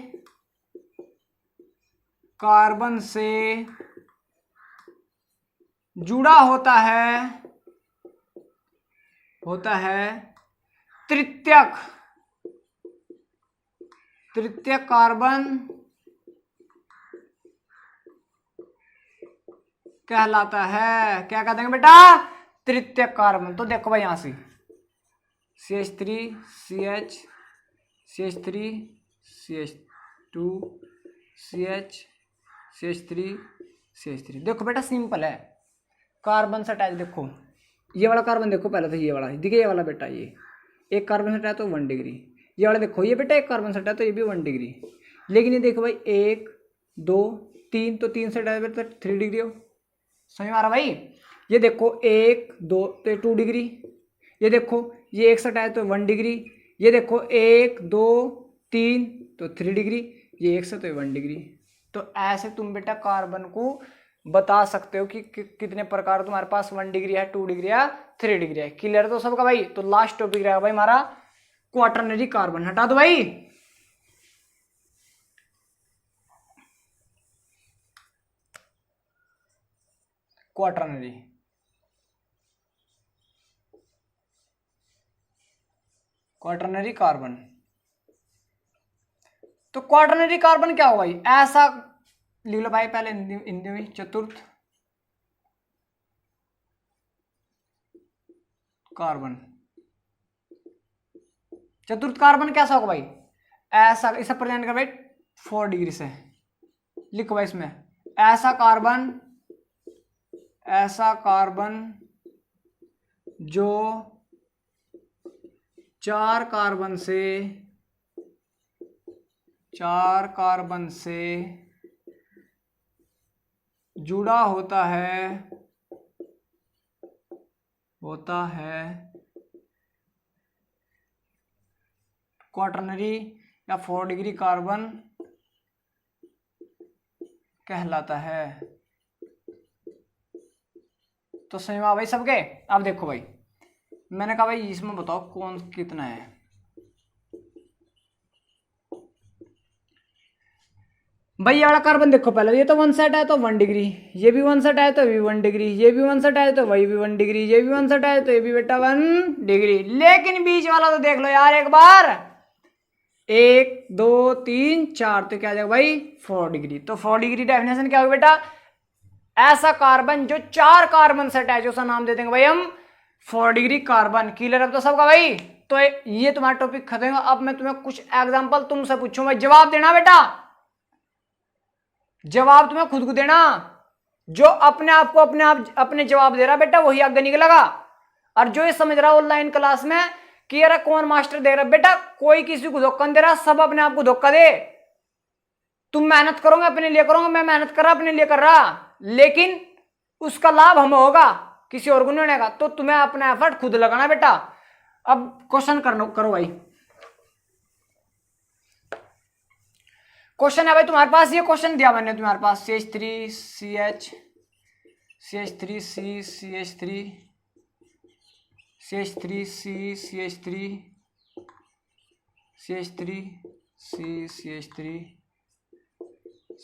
जुड़ा होता है तृतीयक कार्बन कहलाता है। क्या कहते हैं बेटा, तृतीयक कार्बन। तो देखो भाई यहां से CH3 CH CH3 CH2 CH CH3 CH3। देखो बेटा सिंपल है, कार्बन से अटैच। देखो ये वाला कार्बन देखो पहले तो, ये वाला देखिए, ये वाला बेटा ये एक कार्बन से अटैच तो 1 डिग्री। ये वाला देखो ये बेटा एक कार्बन से अटैच तो ये भी 1 डिग्री। लेकिन ये देखो भाई 1 2 3, तो 3 से अटैच बेटा 3 डिग्री हो। समझ में आ रहा भाई। ये देखो 1 2 तो 2 डिग्री। ये देखो ये 1 से अटैच तो 1 डिग्री। ये देखो 1 2 3 तो 3 डिग्री। ये 1 से तो 1 डिग्री। तो ऐसे तुम बेटा कार्बन को बता सकते हो कि कितने प्रकार तुम्हारे पास 1 डिग्री है, 2 डिग्री है, 3 डिग्री है। क्लियर तो सबका भाई। तो लास्ट टॉपिक रहेगा भाई हमारा क्वाटरनरी कार्बन। हटा दो भाई। Quaternary carbon. तो क्वाटरनरी कार्बन क्या होगा भाई, ऐसा लिख लो भाई पहले हिंदी में, चतुर्थ कार्बन। चतुर्थ कार्बन कैसा होगा भाई, ऐसा, इसे प्रेजेंट कर भाई 4 डिग्री से। लिखो भाई इसमें ऐसा कार्बन जो 4 कार्बन से जुड़ा होता है क्वाटरनरी या 4 डिग्री कार्बन कहलाता है। तो समझ में आ भाई सबके। अब देखो भाई मैंने कहा भाई इसमें बताओ कौन कितना है। भाई ये वाला कार्बन देखो पहले, ये तो 1 सेट है तो 1 डिग्री, ये भी 1 सेट है तो भी 1 डिग्री, ये भी 1 सेट है तो वही भी 1 डिग्री, ये भी 1 सेट है तो ये भी बेटा 1 डिग्री। लेकिन बीच वाला तो देख लो यार एक बार, 1 2 3 4, तो क्या आ जाएगा भाई 4 डिग्री। तो 4 डिग्री डेफिनेशन क्या होगी बेटा, ऐसा कार्बन जो 4 कार्बन से अटैच, उसका नाम दे देंगे भाई हम 4 डिग्री कार्बन। क्लियर अब तो सबका भाई। तो ये तुम्हारा टॉपिक खत्म होगा। अब मैं तुम्हें कुछ एग्जांपल तुमसे पूछूंगा, जवाब देना बेटा, जवाब तुम्हें खुद को देना। जो अपने आप को अपने जवाब दे रहा बेटा वही आगे निकलेगा। और जो ये समझ रहा ऑनलाइन क्लास में कि यार कौन मास्टर दे रहा। बेटा कोई किसी को धोखा नहीं दे रहा, सब अपने आप को धोखा दे। तुम मेहनत करोगे अपने लिए करोगे, मैं मेहनत कर रहा अपने लिए कर रहा, लेकिन उसका लाभ हमें होगा, किसी और को नहीं होगा। तो तुम्हें अपना एफर्ट खुद लगाना बेटा। अब क्वेश्चन करो भाई। क्वेश्चन है भाई तुम्हारे पास, ये क्वेश्चन दिया मैंने तुम्हारे पास, CH3CH CH3C CH3 CH3C CH3 CH3C CH3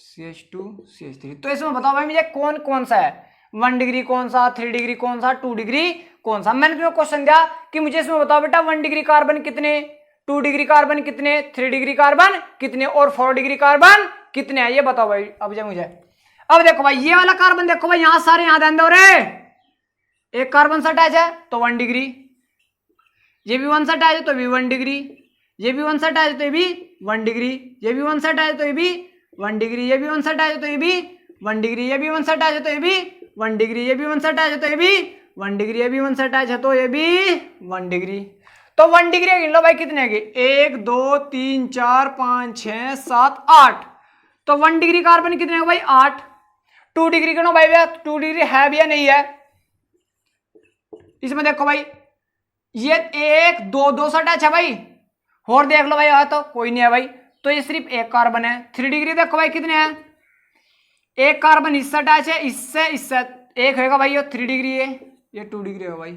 CH2 CH3। तो इसमें बताओ भाई मुझे कौन कौन सा है, 1 डिग्री कौन सा, 3 डिग्री कौन सा, 2 डिग्री कौन सा। मैंने तुम्हें क्वेश्चन दिया कि मुझे इसमें बताओ बेटा 1 डिग्री कार्बन कितने, 2 डिग्री कार्बन कितने, 3 डिग्री कार्बन कितने और 4 डिग्री कार्बन कितने हैं, ये बताओ भाई। अब जब मुझे अब देखो भाई ये वाला कार्बन देखो भाई, यहां सारे यहां ध्यान दो रे, एक कार्बन से अटैच है तो 1 डिग्री, ये भी 1 से अटैच है तो भी 1 डिग्री, ये भी 1 से अटैच है तो ये भी 1 डिग्री, ये भी 1 से अटैच है तो ये भी 1 डिग्री, ये भी 1 से अटैच है तो ये भी 1 डिग्री, ये भी 1 से अटैच है तो ये भी 1 डिग्री, ये भी 1 से अटैच है तो ये भी 1 डिग्री, ये भी 1 से अटैच है तो ये भी 1 डिग्री। तो 1 डिग्री गिन लो भाई कितने हैं, 1 2 3 4 5 6 7 8। तो 1 डिग्री कार्बन कितने हैं भाई 8। 2 डिग्री गिनो भाई, 2 डिग्री है भी या नहीं है। इसमें देखो भाई ये 1 2 2 से अटैच है भाई, और देख लो भाई यहाँ तो कोई नहीं है भाई, तो ये सिर्फ एक कार्बन है। 3 डिग्री देखो भाई कितने हैं, एक कार्बन इससे अटैच है, इससे एक होगा भाई, ये 3 डिग्री है, ये 2 डिग्री है भाई,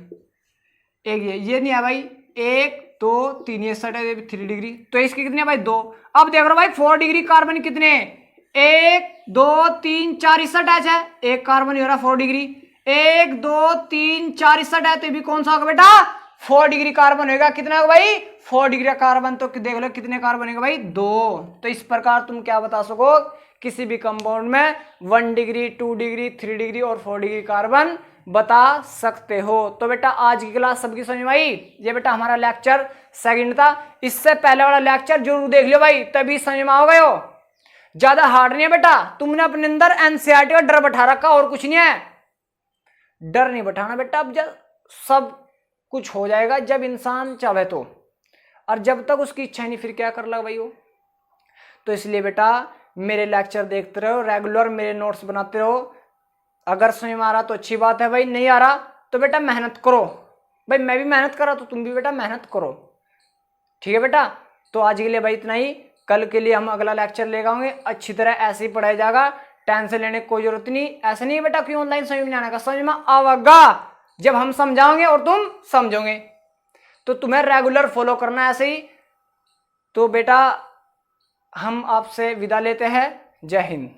एक ये नहीं है भाई, 1 2 3 ये इससे अटैच है 3 डिग्री, तो इसके कितने है भाई 2। अब देख लो भाई 4 डिग्री कार्बन कितने, 1 2 3 4 इससे अटैच है, एक कार्बन हो रहा 4 डिग्री, 1 2 3 4 इससे अटैच, तो ये भी कौन सा होगा बेटा 4 डिग्री कार्बन होगा। कितना होगा भाई 4 डिग्री कार्बन, तो देख लो कितने कार्बन होगा भाई 2। तो इस प्रकार तुम क्या बता सको, किसी भी कंपाउंड में 1 डिग्री 2 डिग्री 3 डिग्री और 4 डिग्री कार्बन बता सकते हो। तो बेटा आज की क्लास सबकी समझ में आई। ये बेटा हमारा लेक्चर सेकंड था, इससे पहले वाला लेक्चर जरूर देख लियो भाई, तभी समझ में आओगे। हो ज्यादा हार्ड नहीं है बेटा, तुमने अपने अंदर एनसीईआरटी का डर बैठा रखा और कुछ नहीं है। डर नहीं बैठाना बेटा, अब जब सब कुछ हो जाएगा जब इंसान चाहे तो, और जब तक उसकी इच्छा नहीं फिर क्या कर लगा भाई वो। तो इसलिए बेटा मेरे लेक्चर देखते रहो, रेगुलर मेरे नोट्स बनाते रहो। अगर समझ में आ रहा तो अच्छी बात है भाई, नहीं आ रहा तो बेटा मेहनत करो भाई, मैं भी मेहनत कर रहा तो तुम भी बेटा मेहनत करो, ठीक है बेटा। तो आज के लिए भाई इतना ही, कल के लिए हम अगला लेक्चर ले आएंगे, अच्छी तरह ऐसे ही पढ़ाया जाएगा, टेंशन लेने की कोई जरूरत नहीं। ऐसा नहीं बेटा कि ऑनलाइन समझ में नहीं आने का, समझ में आवेगा जब हम समझाओगे और तुम समझोगे। तो तुम्हें रेगुलर फॉलो करना है ऐसे ही। तो बेटा हम आपसे विदा लेते हैं, जय हिंद।